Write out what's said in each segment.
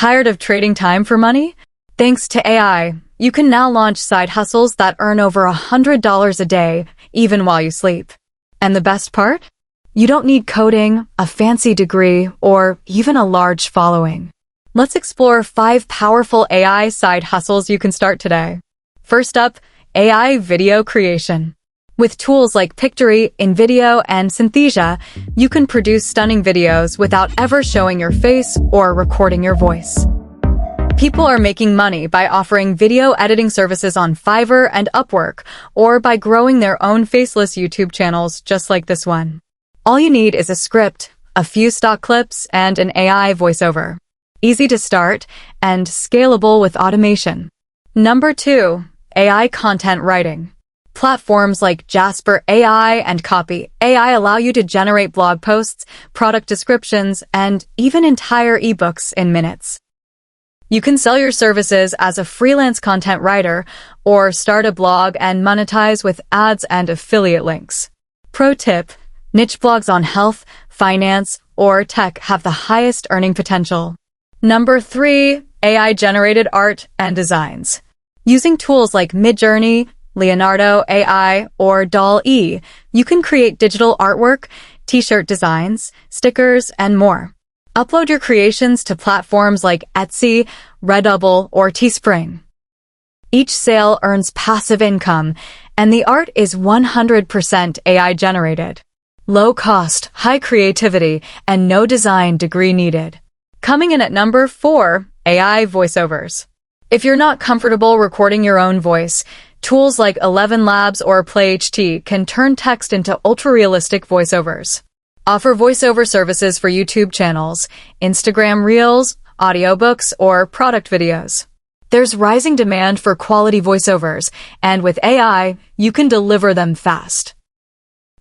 Tired of trading time for money? Thanks to AI, you can now launch side hustles that earn over $100 a day, even while you sleep. And the best part? You don't need coding, a fancy degree, or even a large following. Let's explore 5 powerful AI side hustles you can start today. First up, AI video creation. With tools like Pictory, InVideo, and Synthesia, you can produce stunning videos without ever showing your face or recording your voice. People are making money by offering video editing services on Fiverr and Upwork, or by growing their own faceless YouTube channels just like this one. All you need is a script, a few stock clips, and an AI voiceover. Easy to start and scalable with automation. Number 2, AI content writing. Platforms like Jasper AI and Copy AI allow you to generate blog posts, product descriptions, and even entire ebooks in minutes. You can sell your services as a freelance content writer or start a blog and monetize with ads and affiliate links. Pro tip: niche blogs on health, finance, or tech have the highest earning potential. Number 3, AI-generated art and designs. Using tools like Midjourney, Leonardo AI, or DALL-E, you can create digital artwork, t-shirt designs, stickers, and more. Upload your creations to platforms like Etsy, Redbubble, or Teespring. Each sale earns passive income, and the art is 100% AI-generated. Low cost, high creativity, and no design degree needed. Coming in at number 4, AI voiceovers. If you're not comfortable recording your own voice, tools like ElevenLabs or PlayHT can turn text into ultra-realistic voiceovers. Offer voiceover services for YouTube channels, Instagram Reels, audiobooks, or product videos. There's rising demand for quality voiceovers, and with AI, you can deliver them fast.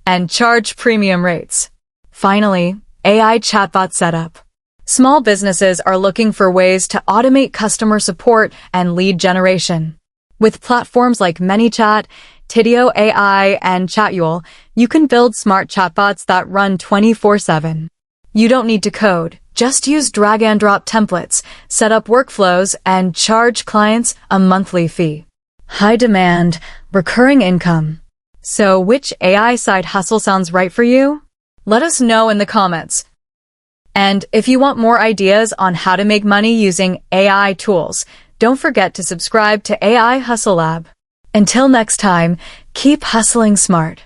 And charge premium rates. Finally, AI chatbot setup. Small businesses are looking for ways to automate customer support and lead generation. With platforms like ManyChat, Tidio AI, and Chatfuel, you can build smart chatbots that run 24/7. You don't need to code. Just use drag-and-drop templates, set up workflows, and charge clients a monthly fee. High demand, recurring income. So which AI side hustle sounds right for you? Let us know in the comments. And if you want more ideas on how to make money using AI tools, don't forget to subscribe to AI Hustle Lab. Until next time, keep hustling smart.